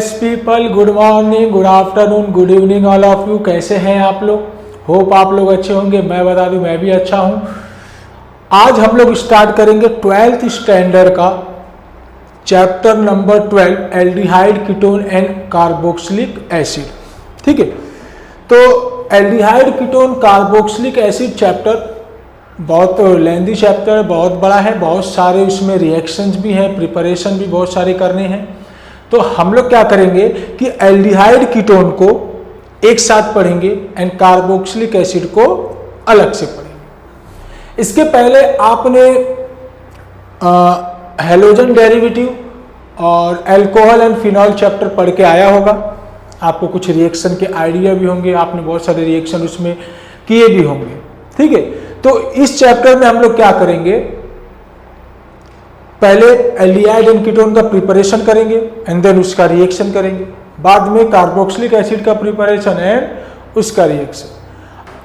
Yes people, good morning, good afternoon, good evening all of you. कैसे हैं आप लोग? होप आप लोग अच्छे होंगे। मैं बता दूं मैं भी अच्छा हूं। आज हम लोग स्टार्ट करेंगे 12th स्टैंडर्ड का chapter number 12 aldehyde ketone and carboxylic acid. ठीक है, तो aldehyde ketone carboxylic acid chapter बहुत लेंदी चैप्टर, बहुत बड़ा है, बहुत सारे इसमें रिएक्शंस भी हैं, प्रिपरेशन भी बहुत सारे करने हैं। तो हम लोग क्या करेंगे कि एल्डिहाइड कीटोन को एक साथ पढ़ेंगे एंड कार्बोक्सिलिक एसिड को अलग से पढ़ेंगे। इसके पहले आपने हैलोजन डेरिवेटिव और अल्कोहल एंड फिनॉल चैप्टर पढ़ के आया होगा। आपको कुछ रिएक्शन के आइडिया भी होंगे, आपने बहुत सारे रिएक्शन उसमें किए भी होंगे। ठीक है, तो इस चैप्टर में हम लोग क्या करेंगे, पहले एल्डिहाइड एंड कीटोन का प्रिपरेशन करेंगे एंड देन उसका रिएक्शन करेंगे, बाद में कार्बोक्सिलिक एसिड का प्रिपरेशन एंड उसका रिएक्शन।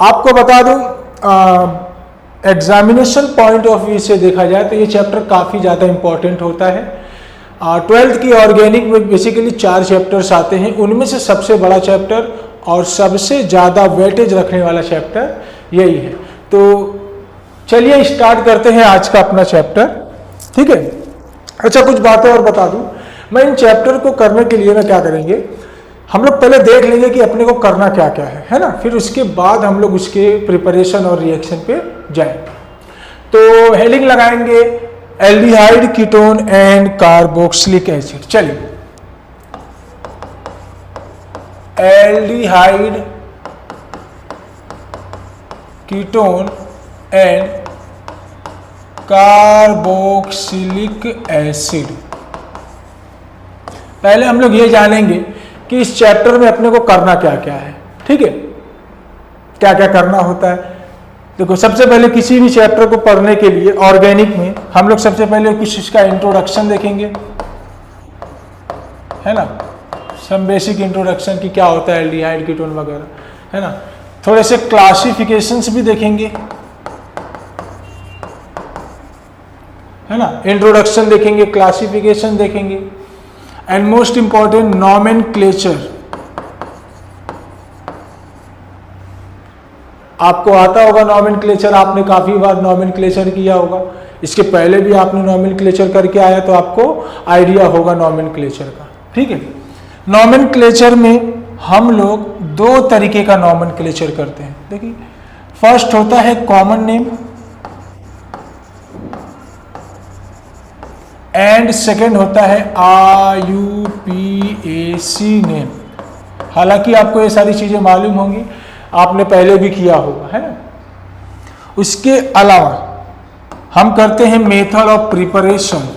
आपको बता दूं एग्जामिनेशन पॉइंट ऑफ व्यू से देखा जाए तो ये चैप्टर काफ़ी ज़्यादा इंपॉर्टेंट होता है। 12th की ऑर्गेनिक में बेसिकली 4 चैप्टर्स आते हैं, उनमें से सबसे बड़ा चैप्टर और सबसे ज़्यादा वेटेज रखने वाला चैप्टर यही है। तो चलिए स्टार्ट करते हैं आज का अपना चैप्टर। ठीक है, अच्छा कुछ बातें और बता दूं मैं। इन चैप्टर को करने के लिए ना क्या करेंगे, हम लोग पहले देख लेंगे कि अपने को करना क्या क्या है ना, फिर उसके बाद हम लोग उसके प्रिपरेशन और रिएक्शन पे जाएंगे। तो हेडिंग लगाएंगे aldehyde ketone and carboxylic acid. चलिए, aldehyde ketone and carboxylic acid. पहले हम लोग ये जानेंगे कि इस चैप्टर में अपने को करना क्या क्या है। ठीक है, क्या क्या करना होता है। देखो, सबसे पहले किसी भी चैप्टर को पढ़ने के लिए ऑर्गेनिक में हम लोग सबसे पहले कुछ इसका इंट्रोडक्शन देखेंगे, है ना, सब बेसिक इंट्रोडक्शन की क्या होता है एल्डिहाइड कीटोन वगैरह, है ना। थोड़े से क्लासिफिकेशंस भी देखेंगे, है ना, इंट्रोडक्शन देखेंगे, क्लासिफिकेशन देखेंगे एंड मोस्ट इंपॉर्टेंट नॉमेनक्लेचर। आपको आता होगा नॉमेनक्लेचर, आपने काफी बार नॉमेनक्लेचर किया होगा, इसके पहले भी आपने नॉमेनक्लेचर करके आया तो आपको आइडिया होगा नॉमेनक्लेचर का। ठीक है, नॉमेनक्लेचर में हम लोग 2 तरीके का नॉमेनक्लेचर करते हैं। देखिए, फर्स्ट होता है कॉमन नेम एंड सेकेंड होता है IUPAC नेम। हालांकि आपको ये सारी चीजें मालूम होंगी, आपने पहले भी किया होगा, है ना। उसके अलावा हम करते हैं method of preparation.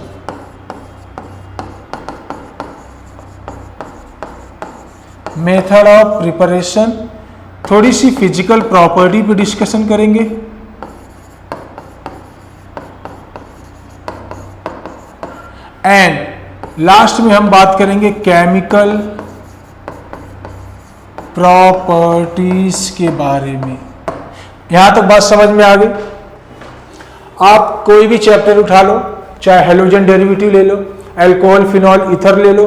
Method of preparation, थोड़ी सी फिजिकल प्रॉपर्टी पे डिस्कशन करेंगे एंड लास्ट में हम बात करेंगे केमिकल प्रॉपर्टीज के बारे में। यहां तक बात समझ में आ गई। आप कोई भी चैप्टर उठा लो, चाहे हेलोजन डेरिवेटिव ले लो, अल्कोहल फिनॉल ईथर ले लो,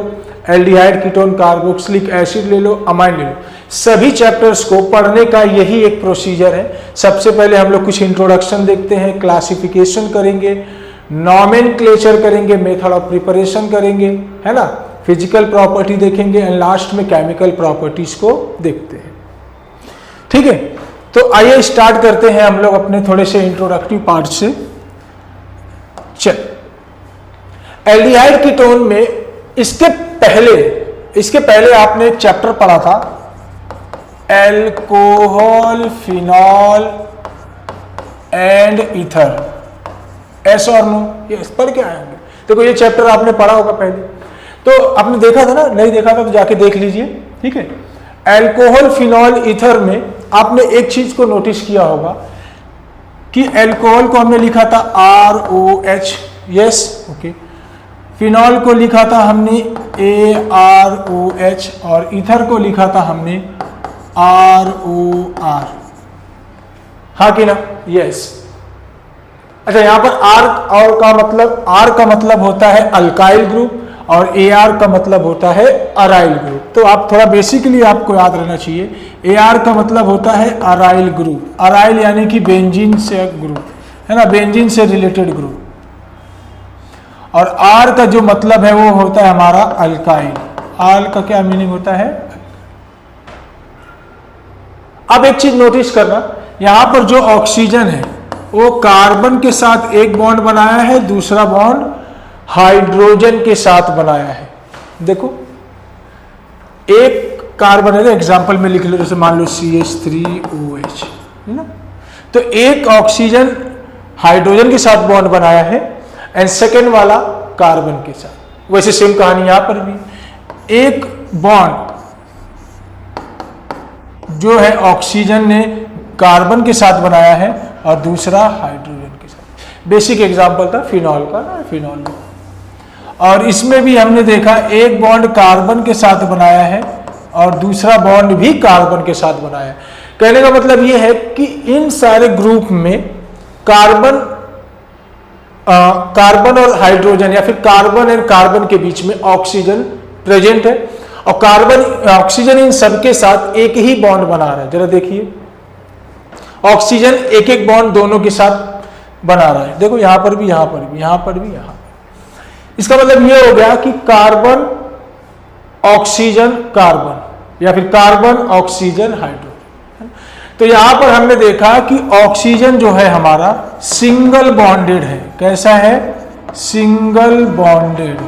एल्डिहाइड कीटोन कार्बोक्सिलिक एसिड ले लो, अमाइन ले लो, सभी चैप्टर्स को पढ़ने का यही एक प्रोसीजर है। सबसे पहले हम लोग कुछ इंट्रोडक्शन देखते हैं, क्लासिफिकेशन करेंगे, नॉमेनक्लेचर करेंगे, मेथड ऑफ प्रिपरेशन करेंगे, है ना, फिजिकल प्रॉपर्टी देखेंगे एंड लास्ट में केमिकल प्रॉपर्टीज को देखते हैं। ठीक है, तो आइए स्टार्ट करते हैं हम लोग अपने थोड़े से इंट्रोडक्टिव पार्ट से। चल, एल्डिहाइड कीटोन में इसके पहले आपने एक चैप्टर पढ़ा था alcohol phenol and ether. S और नो, ये पढ़ के आएंगे। देखो, ये चैप्टर आपने पढ़ा होगा पहले, तो आपने देखा था ना, नहीं देखा था तो जाके देख लीजिए। ठीक है, अल्कोहल फिनॉल ईथर में आपने एक चीज को नोटिस किया होगा कि अल्कोहल को हमने लिखा था ROH, यस, ओके। फिनॉल को लिखा था हमने AROH और ईथर को लिखा था हमने ROR, हाँ कि ना, यस। अच्छा, यहां पर R का मतलब होता है अल्काइल ग्रुप और AR का मतलब होता है अराइल ग्रुप। तो आप थोड़ा बेसिकली आपको याद रहना चाहिए, AR का मतलब होता है अराइल ग्रुप। अराइल यानी कि बेंजीन से ग्रुप, है ना, बेंजीन से रिलेटेड ग्रुप। और R का जो मतलब है वो होता है हमारा अल्काइल। R का क्या मीनिंग होता है? अब एक चीज नोटिस करना, यहां पर जो ऑक्सीजन है वो कार्बन के साथ एक बॉन्ड बनाया है, दूसरा बॉन्ड हाइड्रोजन के साथ बनाया है। देखो एक कार्बन है, एग्जांपल में लिख लो, जैसे मान लो CH3OH, है ना। तो एक ऑक्सीजन हाइड्रोजन के साथ बॉन्ड बनाया है एंड सेकेंड वाला कार्बन के साथ। वैसे सेम कहानी यहां पर भी, एक बॉन्ड जो है ऑक्सीजन ने कार्बन के साथ बनाया है और दूसरा हाइड्रोजन के साथ। बेसिक एग्जांपल था फिनॉल का ना, फिनॉल। और इसमें भी हमने देखा एक बॉन्ड कार्बन के साथ बनाया है और दूसरा बॉन्ड भी कार्बन के साथ बनाया है। कहने का मतलब यह है कि इन सारे ग्रुप में कार्बन और हाइड्रोजन या फिर कार्बन एंड कार्बन के बीच में ऑक्सीजन प्रेजेंट है और कार्बन ऑक्सीजन इन सबके साथ एक ही बॉन्ड बना रहा है। जरा देखिए, ऑक्सीजन एक एक बॉन्ड दोनों के साथ बना रहा है। देखो यहां पर भी, यहां पर भी, यहां पर भी, यहां पर। इसका मतलब यह हो गया कि कार्बन ऑक्सीजन कार्बन या फिर कार्बन ऑक्सीजन हाइड्रोजन। तो यहां पर हमने देखा कि ऑक्सीजन जो है हमारा सिंगल बॉन्डेड है। कैसा है? Single bonded.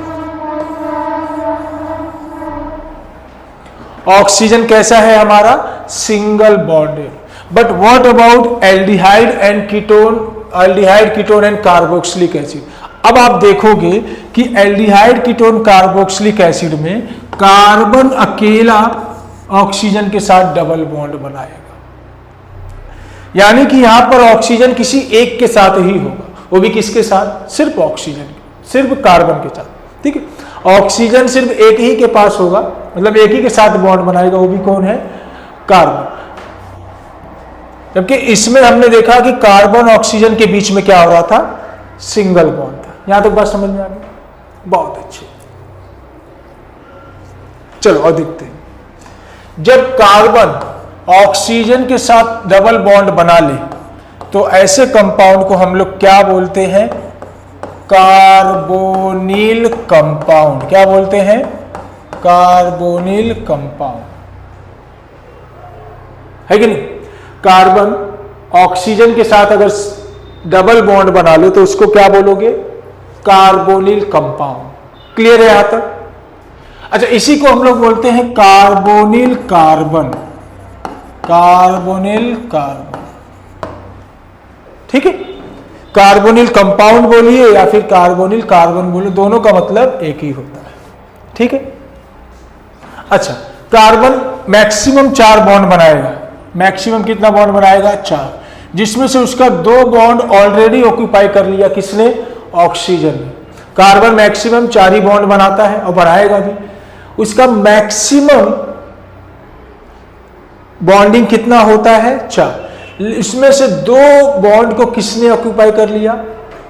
ऑक्सीजन कैसा है हमारा? Single bonded. But what about aldehyde and ketone, aldehyde ketone and carboxylic acid. अब आप देखोगे कि एल्डिहाइड कीटोन कार्बोक्सिलिक एसिड में कार्बन अकेला ऑक्सीजन के साथ डबल बॉन्ड बनाएगा, यानी कि यहां पर ऑक्सीजन किसी एक के साथ ही होगा। वो भी किसके साथ? सिर्फ ऑक्सीजन, सिर्फ कार्बन के साथ। ठीक है, ऑक्सीजन सिर्फ एक ही के पास होगा, मतलब एक ही के साथ बॉन्ड बनाएगा, वो भी कौन है? कार्बन। जबकि इसमें हमने देखा कि कार्बन ऑक्सीजन के बीच में क्या हो रहा था? सिंगल बॉन्ड था। यहां तक बात समझ में आ गई? बहुत अच्छे। चलो और देखते हैं। जब कार्बन ऑक्सीजन के साथ डबल बॉन्ड बना ले तो ऐसे कंपाउंड को हम लोग क्या बोलते हैं? Carbonyl compound. क्या बोलते हैं? कार्बोनिल कंपाउंड, है कि नहीं? कार्बन ऑक्सीजन के साथ अगर डबल बॉन्ड बना लो तो उसको क्या बोलोगे? Carbonyl compound. क्लियर है यहां तक? अच्छा, इसी को हम लोग बोलते हैं कार्बोनिल कार्बन। कार्बोनिल कार्बन, ठीक है। कार्बोनिल कंपाउंड बोलिए या फिर कार्बोनिल कार्बन बोलिए, दोनों का मतलब एक ही होता है, ठीक है। अच्छा, कार्बन मैक्सिमम 4 बॉन्ड बनाएगा। मैक्सिमम कितना बॉन्ड बनाएगा? 4, जिसमें से उसका 2 बॉन्ड ऑलरेडी ऑक्यूपाई कर लिया किसने? ऑक्सीजन ने। कार्बन मैक्सिमम 4 ही बॉन्ड बनाता है और बढ़ाएगा भी। उसका मैक्सिमम बॉन्डिंग कितना होता है? 4। इसमें से 2 बॉन्ड को किसने ऑक्यूपाई कर लिया?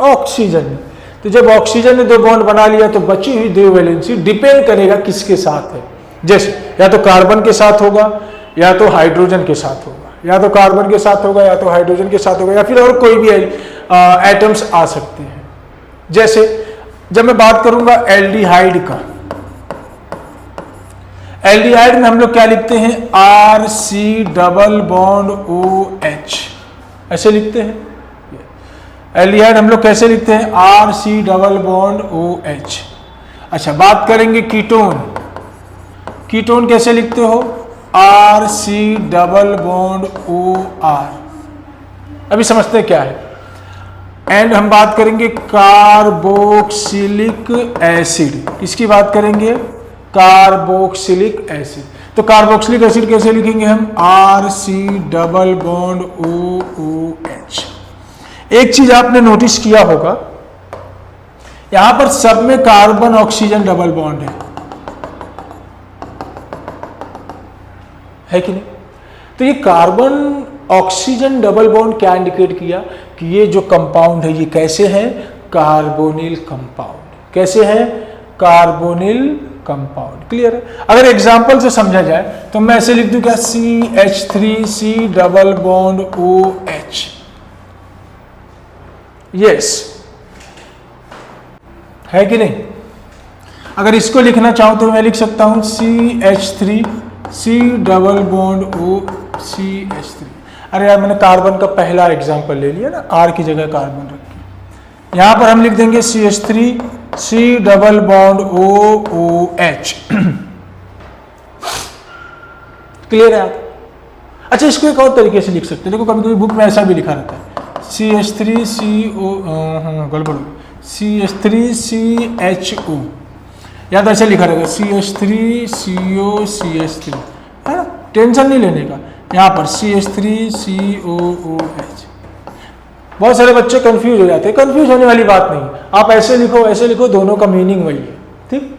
ऑक्सीजन ने। तो जब ऑक्सीजन ने 2 बॉन्ड बना लिया तो बची हुई 2 वैलेंसी डिपेंड करेगा किसके साथ है। जैसे या तो कार्बन के साथ होगा या तो हाइड्रोजन के साथ होगा, या तो कार्बन के साथ होगा या तो हाइड्रोजन के साथ होगा, या फिर और कोई भी एटम्स आ सकते हैं। जैसे जब मैं बात करूंगा एल्डिहाइड का, एल्डिहाइड में हम लोग क्या लिखते हैं? RC डबल बॉन्ड OH, ऐसे लिखते हैं। एल्डिहाइड हम लोग कैसे लिखते हैं? RC double bond OH। अच्छा, बात करेंगे कीटोन। कीटोन कैसे लिखते हो? RC double bond OR। अभी समझते हैं क्या है। एंड हम बात करेंगे कार्बोक्सिलिक एसिड। किसकी बात करेंगे? Carboxylic acid. तो कार्बोक्सिलिक एसिड कैसे लिखेंगे हम? RC double bond OOH। एक चीज आपने नोटिस किया होगा, यहां पर सब में कार्बन ऑक्सीजन डबल बॉन्ड है कि नहीं? तो ये कार्बन ऑक्सीजन डबल बॉन्ड क्या इंडिकेट किया कि ये जो कंपाउंड है ये कैसे है? Carbonyl compound. कैसे है? Carbonyl compound. क्लियर है? अगर एग्जांपल से समझा जाए तो मैं ऐसे लिख दूं क्या, CH3C double bond OH। Yes, है कि नहीं? अगर इसको लिखना चाहूं तो मैं लिख सकता हूं CH3C डबल बॉन्ड OCH3। अरे यार, मैंने कार्बन का पहला एग्जांपल ले लिया ना, R की जगह कार्बन रखी। यहां पर हम लिख देंगे CH3C double bond OOH। Clear है आप? अच्छा, इसको एक और तरीके से लिख सकते हैं। देखो, कभी कभी बुक में ऐसा भी लिखा रहता है CH3CO, गड़बड़ हो, CH3CHO, या तो ऐसे लिखा रहेगा CH3COCH3, है ना? टेंशन नहीं लेने का। यहाँ पर CH3COOH। बहुत सारे बच्चे कंफ्यूज हो जाते हैं। कंफ्यूज होने वाली बात नहीं, आप ऐसे लिखो, दोनों का मीनिंग वही है। ठीक?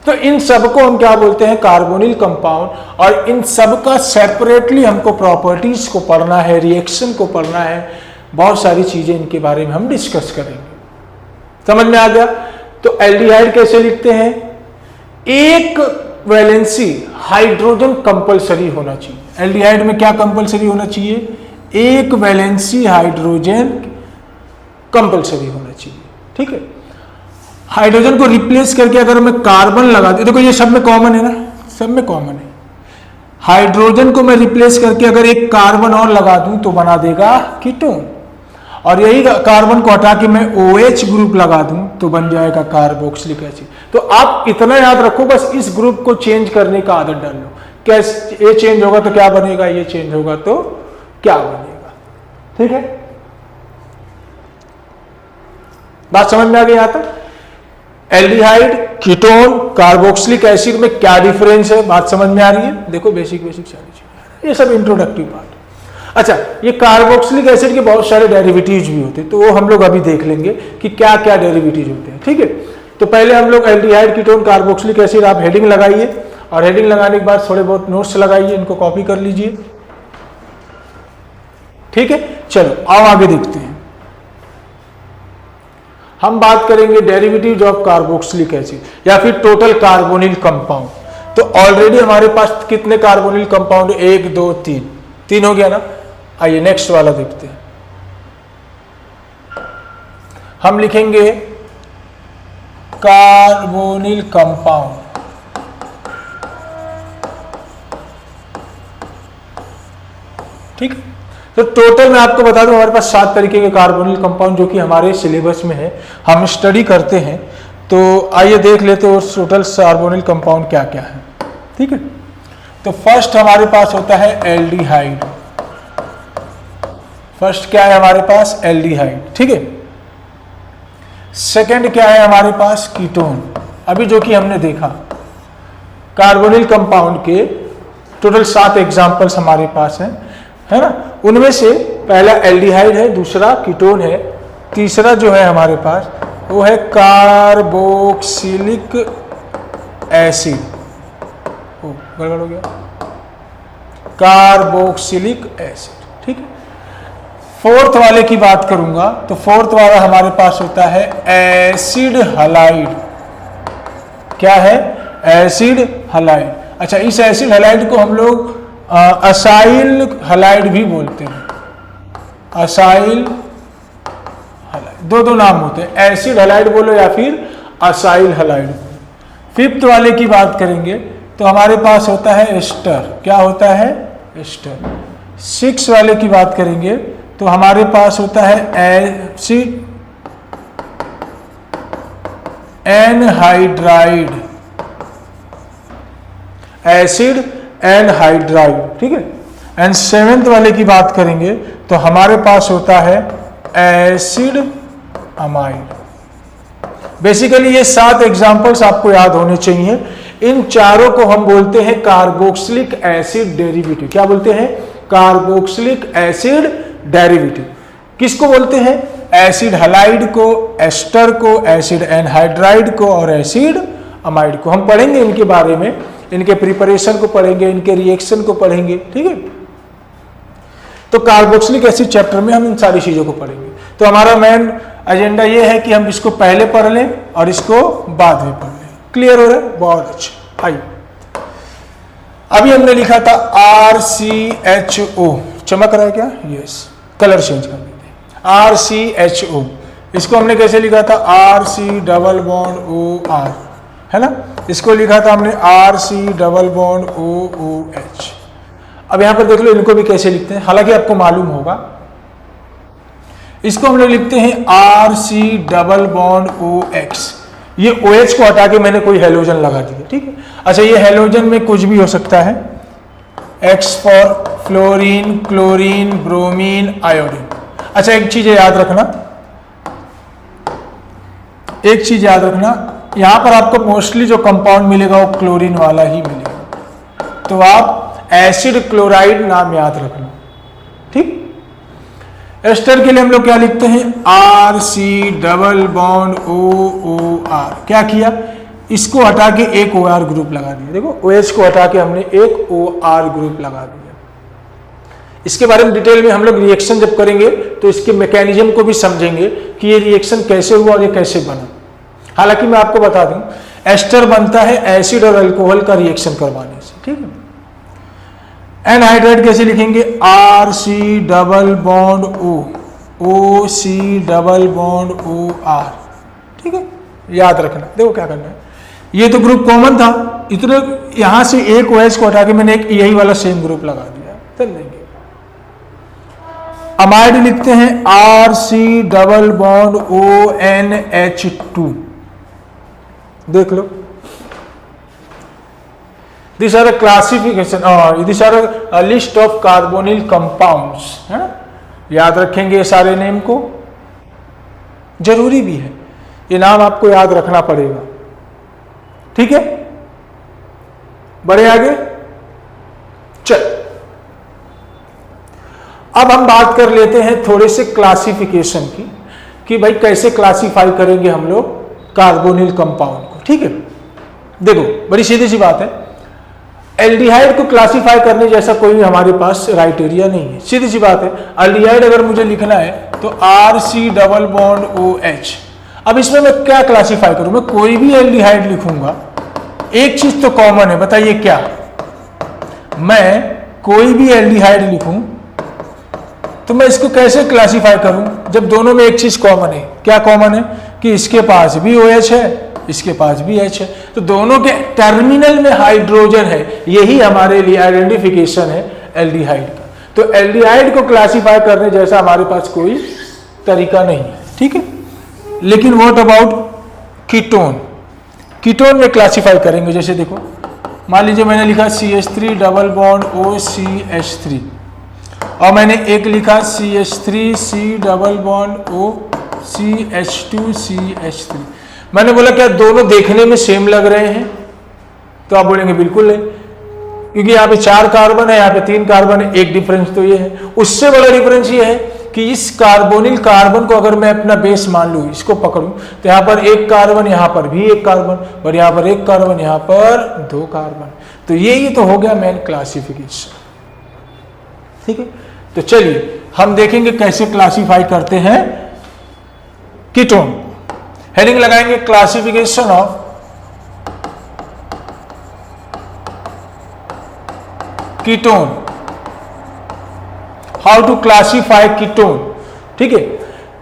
तो इन सब को हम क्या बोलते हैं, कार्बोनिल कंपाउंड। और इन सब का सेपरेटली हमको प्रॉपर्टीज को पढ़ना है, रिएक्शन को पढ़ना है, बहुत सारी चीजें इनके बारे में हम डिस्कस करेंगे। समझ में आ गया? तो एल्डिहाइड कैसे लिखते हैं? एक वैलेंसी हाइड्रोजन कंपलसरी होना चाहिए। एल्डिहाइड में क्या कंपलसरी होना चाहिए? एक वैलेंसी हाइड्रोजन कंपलसरी होना चाहिए। ठीक है? हाइड्रोजन को रिप्लेस करके अगर मैं कार्बन लगा दूं, देखो ये सब में कॉमन है ना, सब में कॉमन है। हाइड्रोजन को मैं रिप्लेस करके अगर एक कार्बन और लगा दूं तो बना देगा कीटोन, और यही कार्बन को हटा के मैं OH ग्रुप लगा दूं तो बन जाएगा कार्बोक्सिलिक एसिड। तो आप इतना याद रखो, बस इस ग्रुप को चेंज करने का आदत डाल लो। कैसे? ये चेंज होगा तो क्या बनेगा, ये चेंज होगा तो क्या बनेगा। ठीक है? बात समझ में आ गई यहां तक? एल्डिहाइड, कीटोन, कार्बोक्सिलिक एसिड में क्या डिफरेंस है, बात समझ में आ रही है? देखो, बेसिक सारी चीजें, ये सब इंट्रोडक्टिव पार्ट। अच्छा, ये कार्बोक्सिलिक एसिड के बहुत सारे डेरिवेटिव्स भी होते हैं, तो वो हम लोग अभी देख लेंगे कि क्या क्या डेरिवेटिव्स होते हैं। ठीक है? तो पहले हम लोग एल्डिहाइड, कीटोन, कार्बोक्सिलिक एसिड, आप हेडिंग लगाइए, और हेडिंग लगाने के बाद थोड़े बहुत नोट्स लगाइए, इनको कॉपी कर लीजिए। ठीक है? चलो आओ आगे देखते हैं। हम बात करेंगे डेरिवेटिव्स ऑफ कार्बोक्सिलिक एसिड या फिर टोटल कार्बोनिल कंपाउंड। तो ऑलरेडी हमारे पास कितने कार्बोनिल कंपाउंड? 1 2 3, 3 हो गया ना। आइए नेक्स्ट वाला देखते हैं। हम लिखेंगे कार्बोनिल कंपाउंड। ठीक है? तो टोटल मैं आपको बता दूं, हमारे पास 7 तरीके के कार्बोनिल कंपाउंड जो कि हमारे सिलेबस में है, हम स्टडी करते हैं। तो आइए देख लेते हैं टोटल कार्बोनिल कंपाउंड क्या क्या है। ठीक है? तो फर्स्ट हमारे पास होता है एल्डिहाइड। फर्स्ट क्या है हमारे पास? एल्डिहाइड। ठीक है? सेकंड क्या है हमारे पास? कीटोन। अभी जो कि हमने देखा, कार्बोनिल कंपाउंड के टोटल 7 एग्जांपल्स हमारे पास हैं, है ना? उनमें से पहला एल्डिहाइड है, दूसरा कीटोन है, तीसरा जो है हमारे पास वो है कार्बोक्सिलिक एसिड। गड़बड़ हो गया, कार्बोक्सिलिक एसिड। ठीक है? फोर्थ वाले की बात करूंगा तो फोर्थ वाला हमारे पास होता है एसिड हलाइड। क्या है? Acid halide. अच्छा, इस एसिड हलाइड को हम लोग असाइल हलाइड भी बोलते हैं। असाइल हलाइड, दो नाम होते हैं, एसिड हलाइड बोलो या फिर असाइल हलाइड बोलो। फिफ्थ वाले की बात करेंगे तो हमारे पास होता है एस्टर। क्या होता है? एस्टर। 6 वाले की बात करेंगे तो हमारे पास होता है एसिड एनहाइड्राइड। Acid anhydride. ठीक है? एंड 7th वाले की बात करेंगे तो हमारे पास होता है एसिड अमाइड। बेसिकली ये 7 एग्जांपल्स आपको याद होने चाहिए। इन चारों को हम बोलते हैं कार्बोक्सिलिक एसिड डेरिवेटिव। क्या बोलते हैं? Carboxylic acid derivative. किसको बोलते हैं? एसिड हलाइड को, एस्टर को, एसिड एनहाइड्राइड को और एसिड अमाइड को। हम पढ़ेंगे इनके बारे में, इनके प्रिपरेशन को पढ़ेंगे, इनके रिएक्शन को पढ़ेंगे। ठीक है? तो कार्बोक्सिलिक एसिड चैप्टर में हम इन सारी चीजों को पढ़ेंगे। तो हमारा मेन एजेंडा ये है कि हम इसको पहले पढ़ लें और इसको बाद में पढ़ लें। क्लियर हो रहा है? बहुत अच्छा। आइए, अभी हमने लिखा था RCHO, चमक रहा है क्या? यस, कलर चेंज कर देते हैं। RCHO, इसको हमने कैसे लिखा था? RC डबल बॉन्ड OR, है ना? इसको लिखा था हमने RC डबल बॉन्ड OOH। अब यहां पर देख लो इनको भी कैसे लिखते हैं, हालांकि आपको मालूम होगा। इसको हम लोग लिखते हैं RC डबल बॉन्ड OX। ये OH को हटा के मैंने कोई हेलोजन लगा दिया, ठीक है? अच्छा, ये हेलोजन में कुछ भी हो सकता है, X for fluorine, chlorine, bromine, iodine. अच्छा, एक चीज याद रखना, यहां पर आपको मोस्टली जो कंपाउंड मिलेगा वो क्लोरीन वाला ही मिलेगा, तो आप एसिड क्लोराइड नाम याद रखना, ठीक? एस्टर के लिए हम लोग क्या लिखते हैं? RC double bond OOR। क्या किया? इसको हटा के एक OR ग्रुप लगा दिया। देखो, OH को हटा के हमने एक OR ग्रुप लगा दिया। इसके बारे में डिटेल में हम लोग रिएक्शन जब करेंगे तो इसके मैकेनिज्म को भी समझेंगे कि ये रिएक्शन कैसे हुआ और ये कैसे बना। हालांकि मैं आपको बता दूं, एस्टर बनता है एसिड और अल्कोहल का रिएक्शन करवाने से, ठीक है? एनहाइड्राइड कैसे लिखेंगे? RC double bond O, OC double bond OR, ठीक है? याद रखना। देखो क्या करना है, ये तो ग्रुप कॉमन था, इतने यहां से एक OH को हटा के मैंने एक यही वाला सेम ग्रुप लगा दिया, चल लेंगे। अमाइड लिखते हैं RC डबल बॉन्ड ONH2, देख लो। These are a classification or these are a list of carbonyl compounds, है ना? याद रखेंगे ये सारे नेम को, जरूरी भी है, ये नाम आपको याद रखना पड़ेगा, ठीक है? बढ़े आगे, चल अब हम बात कर लेते हैं थोड़े से क्लासिफिकेशन की, कि भाई कैसे क्लासिफाई करेंगे हम लोग कार्बोनिल कंपाउंड को, ठीक है? देखो, बड़ी सीधी सी बात है, एल्डिहाइड को क्लासिफाई करने जैसा कोई भी हमारे पास क्राइटेरिया नहीं है, सीधी सी बात है। एल्डिहाइड अगर मुझे लिखना है तो RC डबल बॉन्ड OH। अब इसमें मैं क्या क्लासिफाई करूं? मैं कोई भी एल्डिहाइड लिखूंगा, एक चीज तो कॉमन है, बताइए क्या? मैं कोई भी एल्डिहाइड लिखूं तो मैं इसको कैसे क्लासिफाई करूं जब दोनों में एक चीज कॉमन है? क्या कॉमन है? कि इसके पास भी OH है, इसके पास भी H है, तो दोनों के टर्मिनल में हाइड्रोजन है। यही हमारे लिए आइडेंटिफिकेशन है एल्डिहाइड का। तो एल्डिहाइड को क्लासिफाई करने जैसा हमारे पास कोई तरीका नहीं है, ठीक है? लेकिन व्हाट अबाउट कीटोन? कीटोन में क्लासिफाई करेंगे, जैसे देखो, मान लीजिए मैंने लिखा CH3 डबल बॉन्ड OCH3 और मैंने एक लिखा CH3C डबल बॉन्ड OCH2CH3। मैंने बोला क्या दोनों देखने में सेम लग रहे हैं? तो आप बोलेंगे बिल्कुल नहीं, क्योंकि यहाँ पे 4 कार्बन है, यहाँ पे 3 कार्बन है, एक डिफरेंस तो ये है। उससे बड़ा डिफरेंस ये है कि इस कार्बोनिल कार्बन को अगर मैं अपना बेस मान लूँ, इसको पकड़ूं, तो यहाँ पर एक कार्बन, यहाँ पर भी एक कार्बन, और यहाँ पर एक कार्बन, यहाँ पर 2 कार्बन। तो ये तो हो गया मेन क्लासिफिकेशन, ठीक है? तो चलिए हम देखेंगे कैसे क्लासिफाई करते हैं कीटोन। हेडिंग लगाएंगे classification of ketone, how to classify ketone, ठीक है?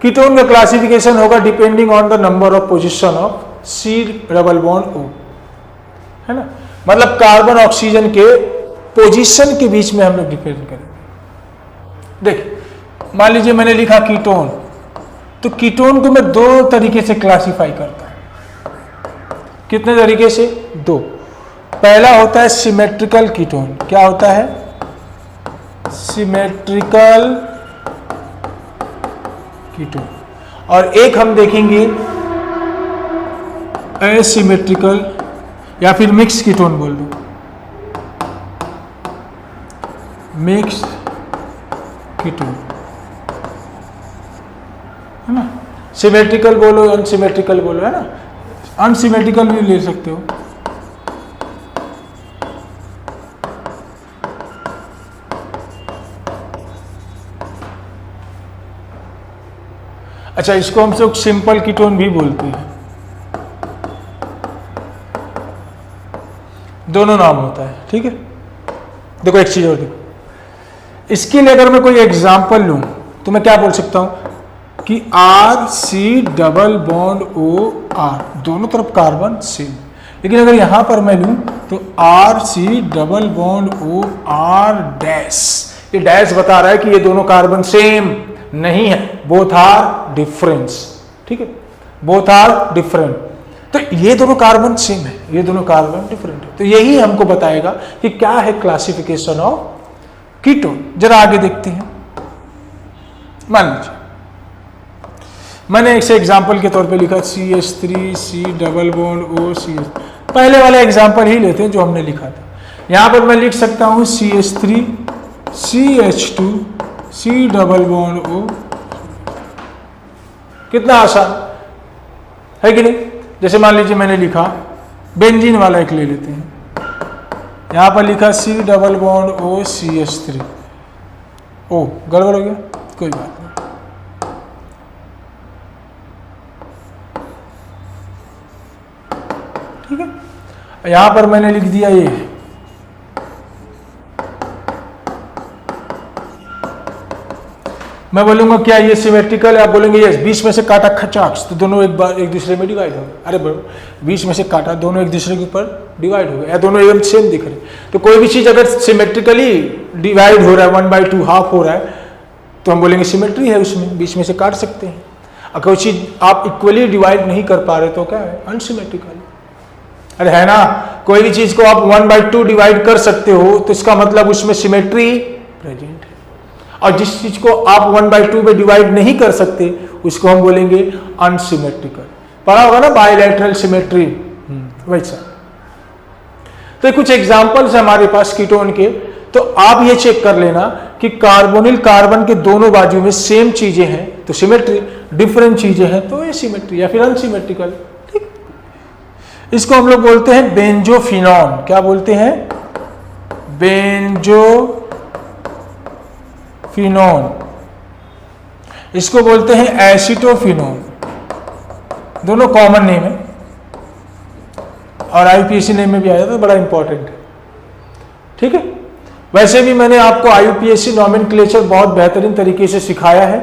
कीटोन का क्लासिफिकेशन होगा depending on the number of position of C double bond O, है ना? मतलब कार्बन ऑक्सीजन के पोजीशन के बीच में हम लोग डिपेंड करेंगे। देखिए, मान लीजिए मैंने लिखा कीटोन, तो कीटोन को मैं 2 तरीके से क्लासिफाई करता हूं। कितने तरीके से? 2। पहला होता है सिमेट्रिकल कीटोन। क्या होता है? Symmetrical ketone. और एक हम देखेंगे एसिमेट्रिकल या फिर मिक्स कीटोन बोल दो, मिक्स कीटोन, है ना? सिमेट्रिकल बोलो, अनसिमेट्रिकल बोलो, है ना? अनसिमेट्रिकल भी ले सकते हो। अच्छा, इसको हम लोग सिंपल कीटोन भी बोलते हैं। दोनों नाम होता है, ठीक है। देखो एक चीज और देखो, इसके लिए अगर मैं कोई एग्जांपल लूं तो मैं क्या बोल सकता हूं कि RC डबल बॉन्ड OR, दोनों तरफ कार्बन सेम। लेकिन अगर यहां पर मैं लूं तो RC double bond OR dash, ये डैश बता रहा है कि ये दोनों कार्बन सेम नहीं है, बोथ आर डिफरेंस, ठीक है, बोथ आर डिफरेंट। तो ये दोनों कार्बन सेम है, ये दोनों कार्बन डिफरेंट है। तो यही हमको बताएगा कि क्या है क्लासिफिकेशन ऑफ कीटोन। जरा आगे देखते हैं। मान लीजिए मैंने इसे एग्जाम्पल के तौर पे लिखा CH3 C double bond O CH, पहले वाला एग्जाम्पल ही लेते हैं जो हमने लिखा था। यहां पर मैं लिख सकता हूं CH3 CH2 C double bond O। कितना आसान है कि नहीं। जैसे मान लीजिए मैंने लिखा बेंजीन वाला एक ले लेते हैं, यहां पर लिखा C double bond O CH3, ओ गड़बड़ हो गया, कोई बात नहीं। ठीक है, यहां पर मैंने लिख दिया ये, मैं बोलूंगा क्या ये सिमेट्रिकल है, आप बोलेंगे यस। बीच में से काटा खचाक्स तो दोनों एक बार एक दूसरे में डिवाइड हो गए। अरे बीच में से काटा, दोनों एक दूसरे के ऊपर डिवाइड हो गए, या दोनों एकदम सेम दिख रहे। तो कोई भी चीज अगर सिमेट्रिकली डिवाइड हो रहा है, 1/2 हाफ हो रहा है, तो हम बोलेंगे सिमेट्री है, उसमें बीच में से काट सकते हैं। अगर कोई चीज आप इक्वली डिवाइड नहीं कर पा रहे तो क्या है, अनसिमेट्रिकल। अरे है ना, कोई भी चीज को आप 1/2 डिवाइड कर सकते हो तो इसका मतलब उसमें सिमेट्री प्रेजेंट है। और जिस चीज को आप 1/2 में डिवाइड नहीं कर सकते उसको हम बोलेंगे अनसिमेट्रिकल। पढ़ा होगा ना बायलैटरल सिमेट्री, वैसा। तो कुछ एग्जांपल्स है हमारे पास कीटोन के, तो आप ये चेक कर लेना कि कार्बोनिल कार्बन के दोनों बाजू में सेम चीजें हैं तो सिमेट्री, डिफरेंट चीजें हैं तो ये सिमेट्री या फिर अनसिमेट्रिकल। ठीक, इसको हम लोग बोलते हैं बेंजोफिनॉन। क्या बोलते हैं, बेंजोफिनॉन। इसको बोलते हैं एसिटोफिनॉन, दोनों कॉमन नेम है और IUPAC नेम में भी आया तो बड़ा इंपॉर्टेंट है। ठीक है, वैसे भी मैंने आपको IUPAC नॉमेनक्लेचर बहुत बेहतरीन तरीके से सिखाया है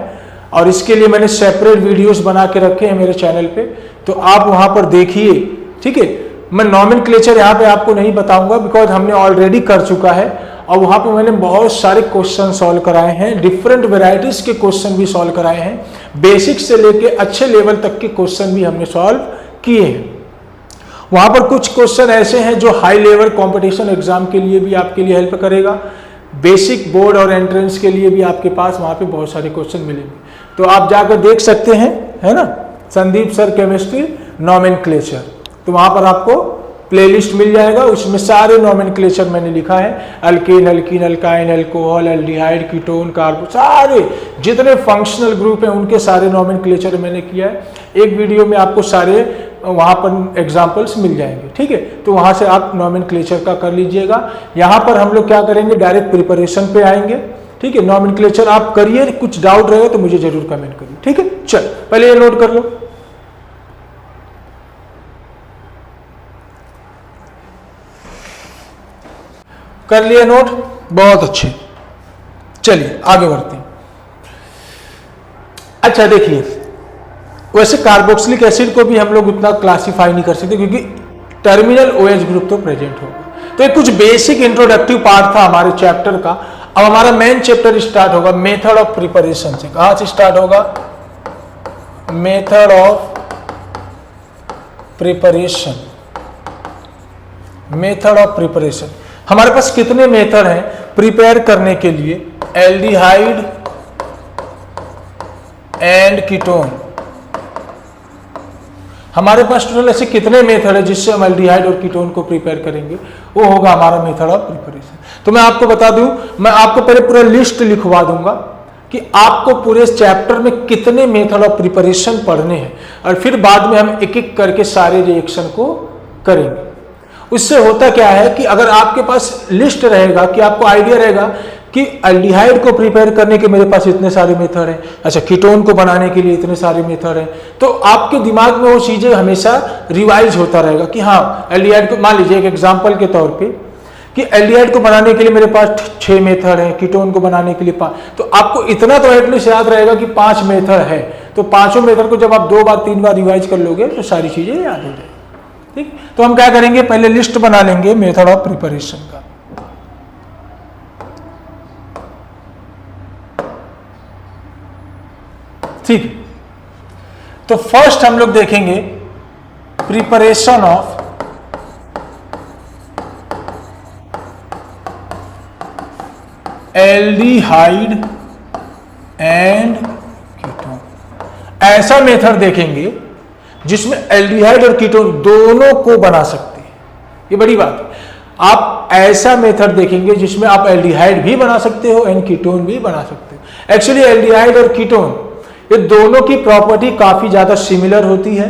और इसके लिए मैंने सेपरेट वीडियोस बना के रखे हैं मेरे चैनल पे, तो आप वहां पर देखिए। ठीक है, मैं नॉमेनक्लेचर यहाँ पे आपको नहीं बताऊंगा बिकॉज हमने ऑलरेडी कर चुका है और वहां पे मैंने बहुत सारे क्वेश्चन सॉल्व कराए हैं, डिफरेंट वेराइटीज के क्वेश्चन भी सॉल्व कराए हैं, बेसिक से लेके अच्छे लेवल तक के क्वेश्चन भी हमने सॉल्व किए हैं। वहां पर कुछ क्वेश्चन ऐसे हैं जो हाई लेवल कंपटीशन एग्जाम के लिए भी आपके लिए हेल्प करेगा, बेसिक बोर्ड और एंट्रेंस के लिए भी आपके पास वहां पे बहुत सारे क्वेश्चन मिलेंगे, तो आप जाकर देख सकते हैं, है ना, संदीप सर केमिस्ट्री नॉमेनक्लेचर, तो वहां पर आपको प्लेलिस्ट मिल जाएगा, उसमें सारे नॉमेनक्लेचर मैंने लिखा है, alkane, alkyne, alkyne, alcohol, aldehyde, ketone, carbon, सारे जितने फंक्शनल ग्रुप हैं उनके सारे नॉमेनक्लेचर मैंने किया है। एक वीडियो में आपको सारे वहां पर एग्जाम्पल्स मिल जाएंगे। ठीक है, तो वहां से आप नॉमेनक्लेचर का कर लीजिएगा। यहाँ पर हम लोग क्या करेंगे, डायरेक्ट प्रिपरेशन पे आएंगे। ठीक है, नॉमेनक्लेचर आप करिए, कुछ डाउट रहेगा तो मुझे जरूर कमेंट करिए। ठीक है, चल पहले ये नोट कर लो। कर लिए नोट, बहुत अच्छे। चलिए आगे बढ़ते हैं। अच्छा देखिए, वैसे कार्बोक्सिलिक एसिड को भी हम लोग उतना क्लासिफाई नहीं कर सकते क्योंकि टर्मिनल OH ग्रुप तो प्रेजेंट होगा। तो एक कुछ बेसिक इंट्रोडक्टिव पार्ट था हमारे चैप्टर का। अब हमारा मेन चैप्टर स्टार्ट होगा मेथड ऑफ प्रिपरेशन से। कहां से स्टार्ट होगा, method of preparation. Method of preparation, हमारे पास कितने मेथड हैं प्रिपेयर करने के लिए एल्डिहाइड एंड कीटोन। हमारे पास टोटल ऐसे कितने मेथड है जिससे हम एल्डिहाइड और कीटोन को प्रिपेयर करेंगे, वो होगा हमारा मेथड ऑफ प्रिपरेशन। तो मैं आपको बता दूं, मैं आपको पहले पूरा लिस्ट लिखवा दूंगा कि आपको पूरे चैप्टर में कितने मेथड ऑफ प्रिपरेशन पढ़ने हैं और फिर बाद में हम एक एक करके सारे रिएक्शन को करेंगे। उससे होता क्या है कि अगर आपके पास लिस्ट रहेगा कि आपको आइडिया रहेगा कि एल्डिहाइड को प्रिपेयर करने के मेरे पास इतने सारे मेथड हैं, अच्छा कीटोन को बनाने के लिए इतने सारे मेथड हैं, तो आपके दिमाग में वो चीज़ें हमेशा रिवाइज होता रहेगा कि हाँ एल्डिहाइड को, मान लीजिए एक एग्जांपल के तौर पे कि एल्डिहाइड को बनाने के लिए मेरे पास 6 मेथड हैं, कीटोन को बनाने के लिए 5, तो आपको इतना तो एटलीस्ट याद रहेगा कि 5 मेथड है, तो पांचों मेथड को जब आप 2 बार 3 बार रिवाइज कर लोगे तो सारी चीज़ें याद हो जाएगी। ठीक, तो हम क्या करेंगे, पहले लिस्ट बना लेंगे मेथड ऑफ प्रिपरेशन का। ठीक, तो फर्स्ट हम लोग देखेंगे preparation of aldehyde and ketone. ऐसा मेथड देखेंगे जिसमें एल्डिहाइड और कीटोन दोनों को बना सकते हैं, ये बड़ी बात है। आप ऐसा मेथड देखेंगे जिसमें आप एल्डिहाइड भी बना सकते हो एंड कीटोन भी बना सकते हो। एक्चुअली एल्डिहाइड और कीटोन ये दोनों की प्रॉपर्टी काफी ज्यादा सिमिलर होती है,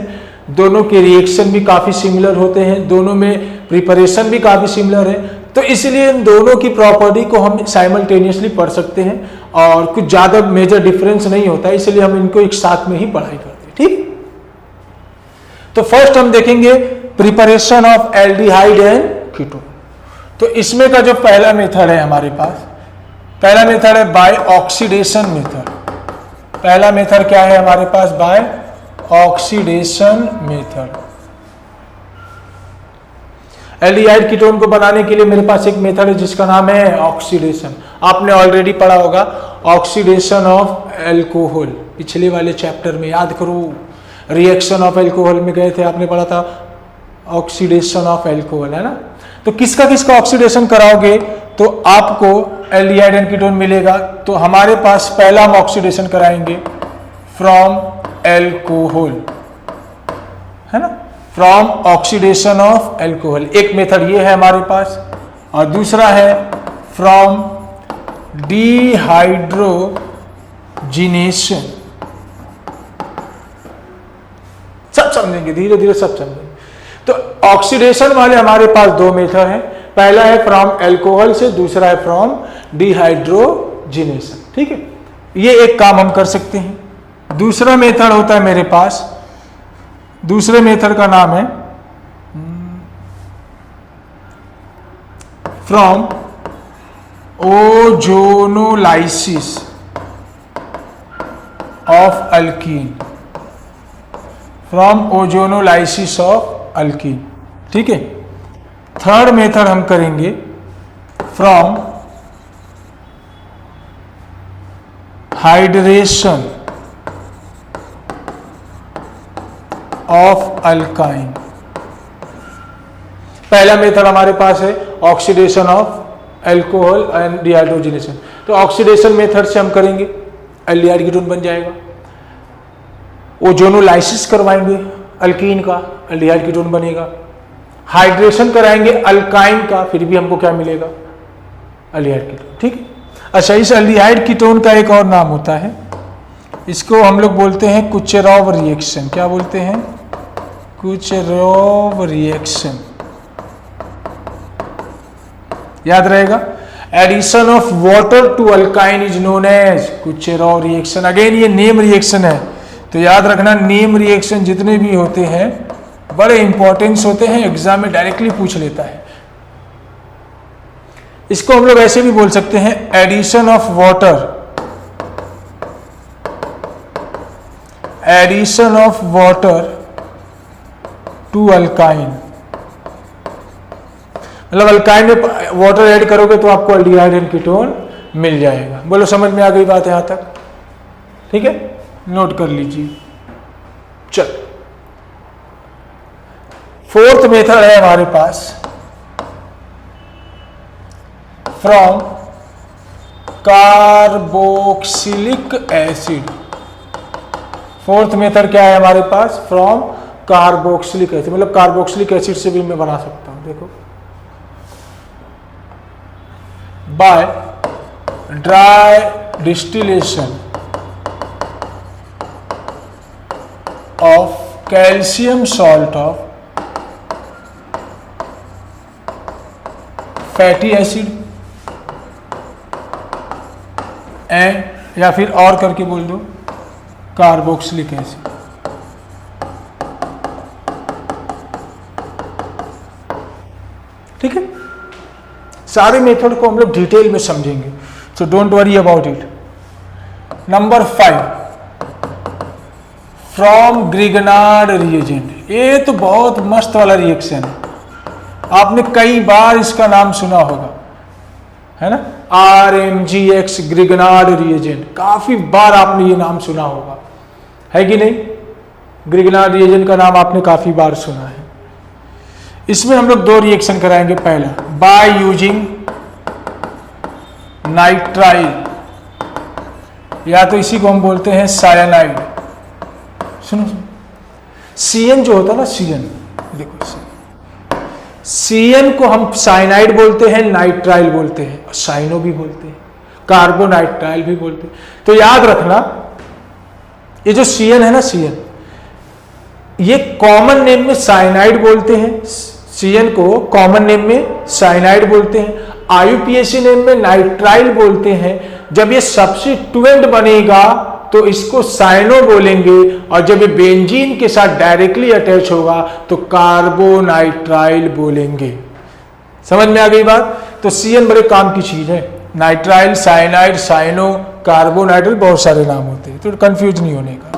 दोनों के रिएक्शन भी काफी सिमिलर होते हैं, दोनों में प्रिपरेशन भी काफी सिमिलर है, तो इसलिए इन दोनों की प्रॉपर्टी को हम साइमल्टेनियसली पढ़ सकते हैं और कुछ ज्यादा मेजर डिफरेंस नहीं होता है, इसलिए हम इनको एक साथ में ही पढ़ाई करते हैं। ठीक, तो फर्स्ट हम देखेंगे preparation of aldehyde and ketone. तो इसमें का जो पहला मेथड है हमारे पास, पहला मेथड है बाय ऑक्सीडेशन मेथड। पहला मेथड क्या है हमारे पास, by oxidation method. Aldehyde ketone को बनाने के लिए मेरे पास एक मेथड है जिसका नाम है ऑक्सीडेशन। आपने ऑलरेडी पढ़ा होगा ऑक्सीडेशन ऑफ एल्कोहल, पिछले वाले चैप्टर में याद करो, रिएक्शन ऑफ एल्कोहल में गए थे, आपने पढ़ा था ऑक्सीडेशन ऑफ एल्कोहल, है ना। तो किसका किसका ऑक्सीडेशन कराओगे तो आपको एल्डिहाइड एंड कीटोन मिलेगा। तो हमारे पास पहला हम ऑक्सीडेशन कराएंगे फ्रॉम एल्कोहल, है ना, फ्रॉम ऑक्सीडेशन ऑफ एल्कोहल। एक मेथड ये है हमारे पास, और दूसरा है फ्रॉम डिहाइड्रोजिनेशन। सब समझेंगे, धीरे धीरे सब समझेंगे। तो ऑक्सीडेशन वाले हमारे पास 2 मेथड हैं, पहला है फ्रॉम एल्कोहल से, दूसरा है फ्रॉम डिहाइड्रोजिनेशन। ठीक है, ये एक काम हम कर सकते हैं। दूसरा मेथड होता है मेरे पास, दूसरे मेथड का नाम है from ozonolysis of alkyne, from ozonolysis of alkyne. ठीक है, थर्ड मेथड हम करेंगे फ्रॉम हाइड्रेशन ऑफ अल्काइन। पहला मेथड हमारे पास है oxidation of alcohol and dehydrogenation. तो ऑक्सीडेशन मेथड से हम करेंगे, एल्डिहाइड कीटोन बन जाएगा। ओजोनोलाइसिस करवाएंगे अल्कीन का, एल्डिहाइड कीटोन बनेगा। हाइड्रेशन कराएंगे अल्काइन का, फिर भी हमको क्या मिलेगा, एल्डिहाइड कीटोन। ठीक, अच्छा, इस एल्डिहाइड कीटोन का एक और नाम होता है, इसको हम लोग बोलते हैं कुचेरोव रिएक्शन। क्या बोलते हैं, कुचेरोव रिएक्शन, याद रहेगा। Addition of water to alkyne is known as Kucherov reaction. Again ये नेम रिएक्शन है, तो याद रखना नेम रिएक्शन जितने भी होते हैं बड़े इंपॉर्टेंस होते हैं, एग्जाम में डायरेक्टली पूछ लेता है। इसको हम लोग ऐसे भी बोल सकते हैं, addition of water, addition of water to alkyne. मतलब अल्काइन में वाटर ऐड करोगे तो आपको एल्डिहाइड एंड कीटोन मिल जाएगा। बोलो समझ में आ गई बात यहां तक? ठीक है, नोट कर लीजिए। चल, फोर्थ मेथड है हमारे पास from carboxylic acid. Fourth method क्या है हमारे पास, फ्रॉम कार्बोक्सिलिक एसिड। मतलब कार्बोक्सिलिक एसिड से भी मैं बना सकता हूं, देखो, by dry distillation of calcium salt of fatty acid या फिर और करके बोल दो कार्बोक्सिलिक एसिड। ठीक है, सारे मेथड को हम लोग डिटेल में समझेंगे, so don't worry about it. Number 5, from Grignard reagent. ये तो बहुत मस्त वाला रिएक्शन है, आपने कई बार इसका नाम सुना होगा, है ना, RMGX ग्रिगनार्ड रिएजेंट, काफी बार आपने ये नाम सुना होगा, है कि नहीं? ग्रिगनार्ड रिएजेंट का नाम आपने काफी बार सुना है। इसमें हम लोग 2 रिएक्शन कराएंगे। पहला, बाय यूजिंग नाइट्राइल, या तो इसी को हम बोलते हैं सायानाइड। सुनो, CN जो होता है ना, CN, देखो CN को हम साइनाइड बोलते हैं, नाइट्राइल बोलते हैं, और साइनो भी बोलते हैं, कार्बोनाइट्राइल भी बोलते हैं। तो याद रखना, ये जो CN है ना, CN, ये कॉमन नेम में साइनाइड बोलते हैं, CN को कॉमन नेम में साइनाइड बोलते हैं, IUPAC नेम में नाइट्राइल बोलते हैं। जब ये सब्स्टिट्यूएंट बनेगा तो इसको साइनो बोलेंगे, और जब ये बेंजीन के साथ डायरेक्टली अटैच होगा तो कार्बोनाइट्राइल बोलेंगे। समझ में आ गई बात? तो CN बड़े काम की चीज है। नाइट्राइल, साइनाइड, साइनो, कार्बोनाइट्राइल, बहुत सारे नाम होते हैं, तो कंफ्यूज नहीं होने का।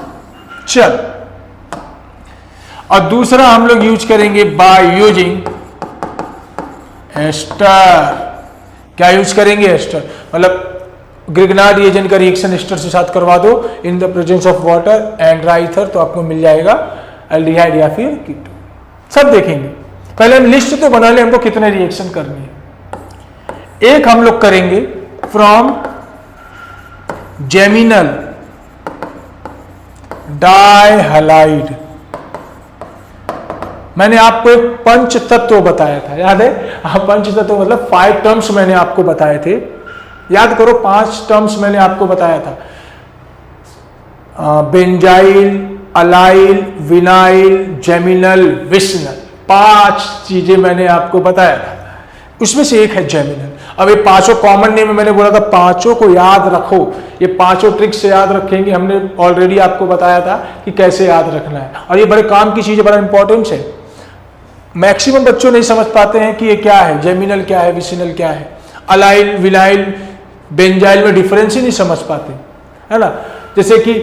चल, और दूसरा हम लोग यूज करेंगे बाय यूजिंग एस्टर। क्या यूज करेंगे? एस्टर। मतलब ग्रिगनार्ड रिएजेंट का रिएक्शन एस्टर से साथ करवा दो in the presence of water and dry ether, तो आपको मिल जाएगा एल्डिहाइड या फिर कीटोन। सब देखेंगे, पहले हम लिस्ट तो बना ले हमको कितने रिएक्शन करनी है। एक हम लोग करेंगे फ्रॉम जेमिनल डाइहलाइड। मैंने आपको एक पंच तत्व बताया था, याद है? पंच तत्व मतलब 5 टर्म्स मैंने आपको बताए थे, याद करो। 5 टर्म्स मैंने आपको बताया था, बेंजाइल, अलाइल, विनाइल, जेमिनल, विस्नल, 5 चीजें मैंने आपको बताया था, उसमें से एक है जेमिनल। अब ये 5 कॉमन नेम मैंने बोला था, 5 को याद रखो, ये 5 ट्रिक से याद रखेंगे। हमने ऑलरेडी आपको बताया था कि कैसे याद रखना है, और ये बड़े काम की चीज है, बड़ा इंपॉर्टेंस है। मैक्सिमम बच्चों नहीं समझ पाते हैं कि ये क्या है, जेमिनल क्या है, विसिनल क्या है, अलाइल, विनाइल, बेंजाइल में डिफरेंस ही नहीं समझ पाते, है ना। जैसे कि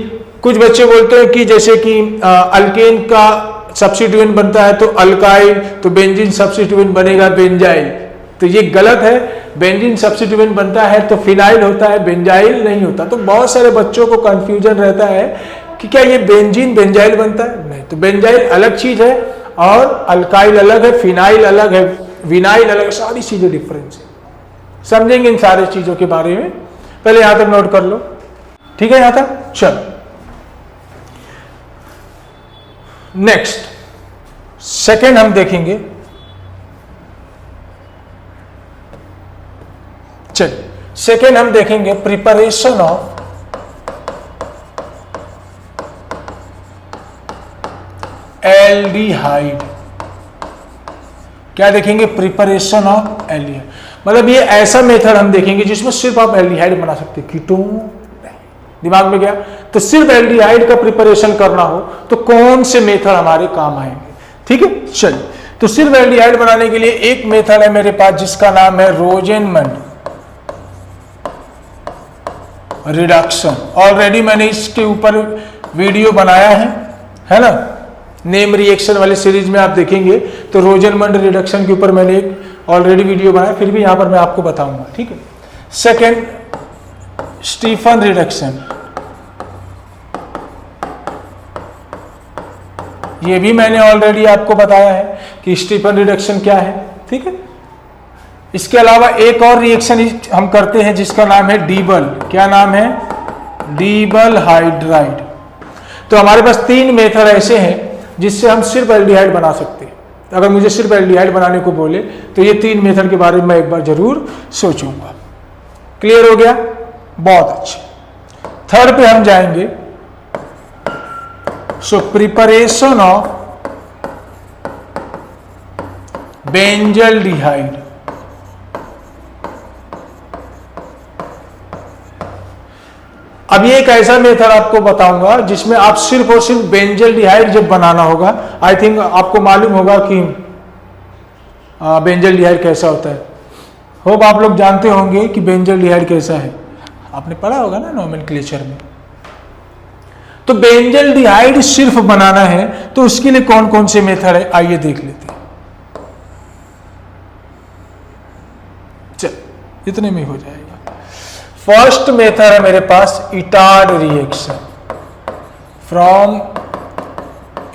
कुछ बच्चे बोलते हैं कि जैसे कि अल्केन का सब्स्टिट्यूएंट बनता है तो अल्काइल, तो बेंजीन सब्स्टिट्यूएंट बनेगा बेंजाइल, तो ये गलत है। बेंजीन सब्स्टिट्यूएंट बनता है तो फिनाइल होता है, बेंजाइल नहीं होता। तो बहुत सारे बच्चों को कंफ्यूजन रहता है कि क्या ये बेंजीन बेंजाइल बनता है? नहीं, तो बेंजाइल अलग चीज है और अल्काइल अलग है, फिनाइल अलग है, विनाइल अलग है, सारी चीजें डिफरेंस है। समझेंगे इन सारी चीजों के बारे में, पहले यहां तक नोट कर लो, ठीक है? यहां तक चल। नेक्स्ट, सेकेंड हम देखेंगे, चलिए सेकेंड हम देखेंगे प्रिपरेशन ऑफ एल्डिहाइड। क्या देखेंगे? Preparation of aldehyde. मतलब ये ऐसा मेथड हम देखेंगे जिसमें सिर्फ आप एल्डिहाइड बना सकते हैं, कीटोन। दिमाग में गया? तो सिर्फ एल्डिहाइड का प्रिपरेशन करना हो तो कौन से मेथड हमारे काम आएंगे? ठीक है, चलिए। तो सिर्फ एल्डिहाइड बनाने के लिए एक मेथड है मेरे पास जिसका नाम है रोजेनमंड रिडक्शन। ऑलरेडी मैंने इसके ऊपर वीडियो बनाया है ना, नेम रिएक्शन वाले सीरीज में आप देखेंगे तो रोजेनमंड रिडक्शन के ऊपर मैंने एक ऑलरेडी वीडियो बनाया, फिर भी यहां पर मैं आपको बताऊंगा, ठीक है। सेकेंड, स्टीफन रिडक्शन, ये भी मैंने ऑलरेडी आपको बताया है कि स्टीफन रिडक्शन क्या है, ठीक है। इसके अलावा एक और रिएक्शन हम करते हैं जिसका नाम है डीबल। क्या नाम है? डीबल हाइड्राइड। तो हमारे पास 3 मेथड ऐसे हैं जिससे हम सिर्फ एल्डिहाइड बना सकते हैं। अगर मुझे सिर्फ एल्डिहाइड बनाने को बोले तो ये 3 मेथड के बारे में मैं एक बार जरूर सोचूंगा। क्लियर हो गया? बहुत अच्छे। थर्ड पे हम जाएंगे। So preparation of benzaldehyde. अब ये एक ऐसा मेथड आपको बताऊंगा जिसमें आप सिर्फ और सिर्फ बेंजल्डिहाइड जब बनाना होगा, आई थिंक आपको मालूम होगा कि बेंजल्डिहाइड कैसा होता है। होप आप लोग जानते होंगे कि बेंजल्डिहाइड कैसा है, आपने पढ़ा होगा ना नोमेनक्लेचर में। तो बेंजल्डिहाइड सिर्फ बनाना है तो उसके लिए कौन कौन से मेथड है, आइए देख लेते हैं। चल इतने में हो जाएगा। फर्स्ट मेथड है मेरे पास Etard reaction, from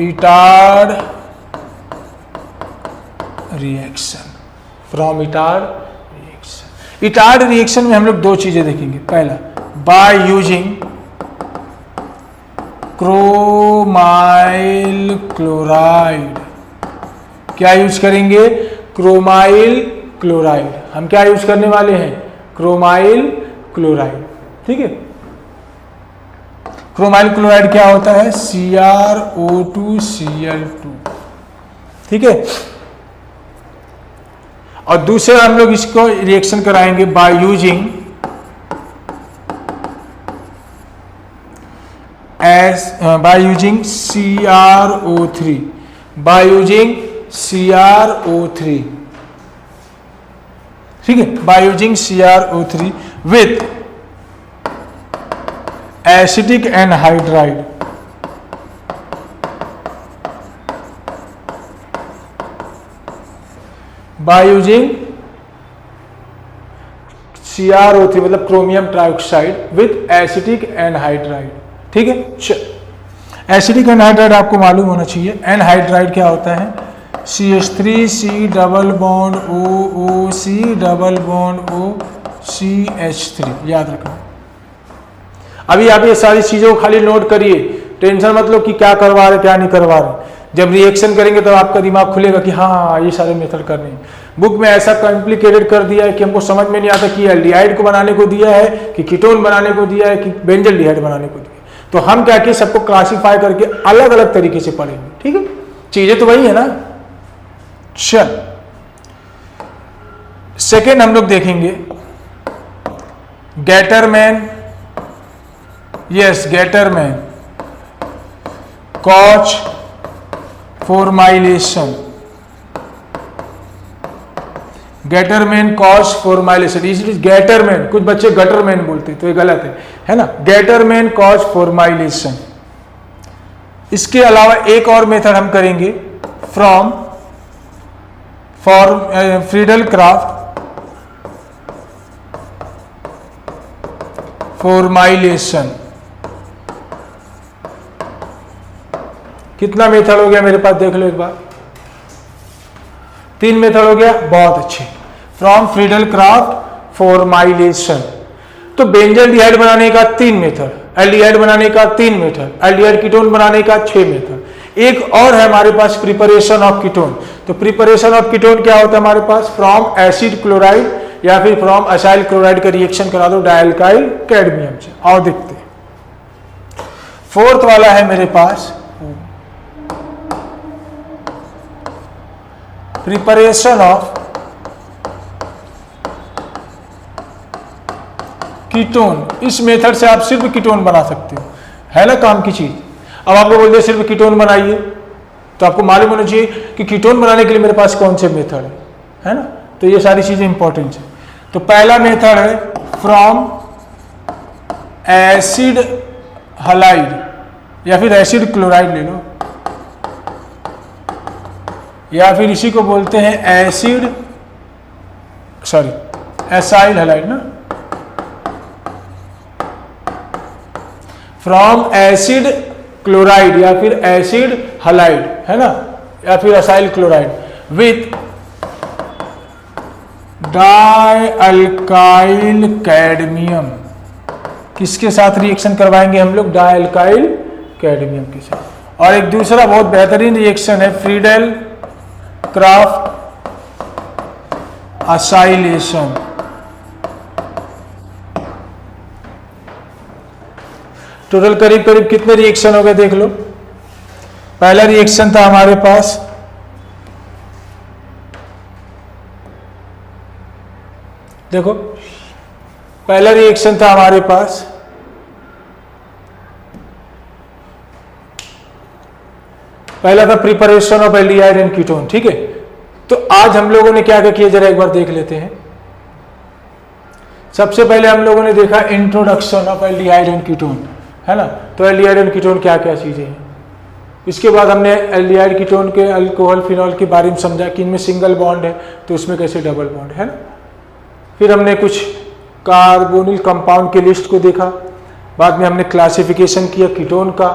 Etard reaction, from Etard reaction. Etard reaction में हम लोग दो चीजें देखेंगे। पहला, बाय यूजिंग क्रोमाइल क्लोराइड। क्या यूज करेंगे? Chromyl chloride. हम क्या यूज करने वाले हैं? Chromyl chloride. ठीक है, क्रोमाइल क्लोराइड क्या होता है? CrO2Cl2। ठीक है, और दूसरा हम लोग इसको रिएक्शन कराएंगे by using CrO3, by using CrO3। ठीक है, by using CrO3 with acetic anhydride. By using CrO3 मतलब chromium trioxide with acetic anhydride. ठीक है, एसिटिक एनहाइड्राइड आपको मालूम होना चाहिए। एनहाइड्राइड क्या होता है? CH3C double bond OOC double bond OCH3, याद रखना। अभी आप ये सारी चीजों को खाली नोट करिए, टेंशन मत लो कि क्या करवा रहे क्या नहीं करवा रहे। जब रिएक्शन करेंगे तो आपका दिमाग खुलेगा कि हाँ ये सारे मेथड करने हैं। बुक में ऐसा कॉम्प्लिकेटेड कर दिया है कि हमको समझ में नहीं आता कि एल्डिहाइड को बनाने को दिया है कि कीटोन बनाने को दिया है कि बेंजल्डिहाइड बनाने को दिया है। तो हम क्या कि सबको क्लासिफाई करके अलग अलग तरीके से पढ़ेंगे। ठीक है, चीजें तो वही है ना। चल, सेकेंड हम लोग देखेंगे Gattermann. Yes, Gattermann Koch formylation. Gattermann Koch formylation, is Gattermann, कुछ बच्चे गटरमैन बोलते तो ये गलत है ना। Gattermann Koch formylation. इसके अलावा एक और मेथड हम करेंगे फ्रॉम फ्रीडल क्राफ्ट फॉर्माइलेशन। कितना मेथड हो गया मेरे पास, देख लो एक बार। 3 मेथड हो गया, बहुत अच्छे। From Friedel Crafts formylation. तो बेंजल्डिहाइड बनाने का 3 मेथड, एल्डिहाइड बनाने का 3 मेथड, एल्डिहाइड कीटोन बनाने का 6 मेथड। एक और है हमारे पास प्रिपरेशन ऑफ कीटोन। तो प्रिपरेशन ऑफ कीटोन क्या होता है हमारे पास? फ्रॉम एसिड क्लोराइड या फिर फ्रॉम असाइल क्लोराइड का रिएक्शन करा दो डाइल्काइल कैडमियम से। और देखते हैं, फोर्थ वाला है मेरे पास प्रिपरेशन ऑफ कीटोन। इस मेथड से आप सिर्फ कीटोन बना सकते हो, है ना काम की चीज। अब आपको बोल दिया सिर्फ कीटोन बनाइए, तो आपको मालूम होना चाहिए कि कीटोन बनाने के लिए मेरे पास कौन से मेथड है ना। तो ये सारी चीजें इंपॉर्टेंट है। तो पहला मेथड है फ्रॉम एसिड हलाइड या फिर एसिड क्लोराइड ले लो, या फिर इसी को बोलते हैं एसाइल हलाइड ना। फ्रॉम एसिड क्लोराइड या फिर एसिड हलाइड, है ना, या फिर असाइल क्लोराइड विथ डाइअल्काइल कैडमियम। किसके साथ रिएक्शन करवाएंगे हम लोग? डाइअल्काइल कैडमियम के साथ। और एक दूसरा बहुत बेहतरीन रिएक्शन है फ्रीडल क्राफ्ट असाइलेशन। टोटल करीब करीब कितने रिएक्शन हो गए देख लो। पहला रिएक्शन था हमारे पास देखो, पहला रिएक्शन था हमारे पास पहला था preparation of aldehyde and ketone, ठीक है। तो आज हम लोगों ने क्या क्या किया जरा एक बार देख लेते हैं। सबसे पहले हम लोगों ने देखा introduction of aldehyde and ketone, है ना। तो एल्डिहाइड एंड कीटोन क्या क्या चीजें हैं। इसके बाद हमने एल्डिहाइड कीटोन के अल्कोहल फिनॉल के बारे में समझा कि इनमें सिंगल बॉन्ड है तो उसमें कैसे डबल बॉन्ड है ना। फिर हमने कुछ कार्बोनिल कंपाउंड की लिस्ट को देखा, बाद में हमने क्लासिफिकेशन किया कीटोन का।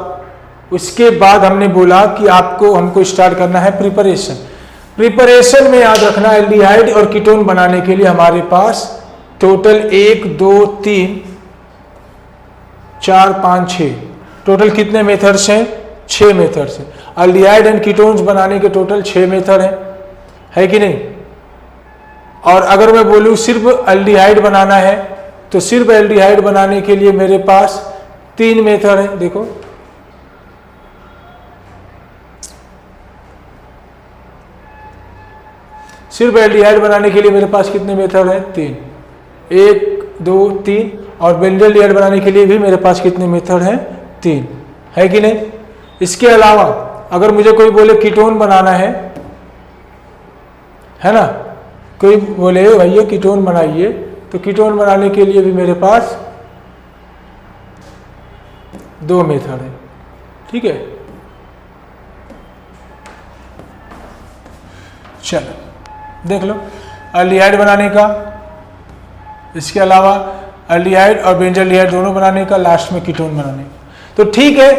उसके बाद हमने बोला कि आपको हमको स्टार्ट करना है प्रिपरेशन। प्रिपरेशन में याद रखना एल्डिहाइड और कीटोन बनाने के लिए हमारे पास टोटल 1 2 3 4 5 6 टोटल कितने मेथड्स हैं, 6 मेथड्स हैं। एल्डिहाइड एंड कीटोन्स बनाने के टोटल 6 मेथड है कि नहीं। और अगर मैं बोलूं सिर्फ एल्डिहाइड बनाना है तो सिर्फ एल्डिहाइड बनाने के लिए मेरे पास 3 मेथड है। देखो सिर्फ एल्डिहाइड बनाने के लिए मेरे पास कितने मेथड है, 3, 1 2 3। और बेंजल्डिहाइड बनाने के लिए भी मेरे पास कितने मेथड हैं, 3, है कि नहीं। इसके अलावा अगर मुझे कोई बोले कीटोन बनाना है ना, कोई बोले भैया कीटोन बनाइए, तो कीटोन बनाने के लिए भी मेरे पास 2 मेथड है, ठीक है। चलो देख लो एल्डिहाइड बनाने का, इसके अलावा एल्डिहाइड और बेंजल्डिहाइड दोनों बनाने का, लास्ट में कीटोन बनाने का। तो ठीक है,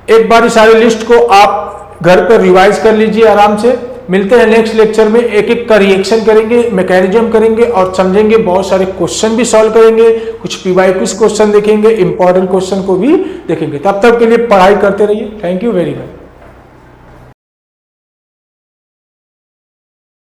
एक बार सारी लिस्ट को आप घर पर रिवाइज कर लीजिए आराम से। मिलते हैं नेक्स्ट लेक्चर में, एक एक का रिएक्शन करेंगे, मैकेनिज्म करेंगे और समझेंगे, बहुत सारे क्वेश्चन भी सॉल्व करेंगे, कुछ PYQ क्वेश्चन देखेंगे, इंपॉर्टेंट क्वेश्चन को भी देखेंगे। तब तक के लिए पढ़ाई करते रहिए। Thank you very much.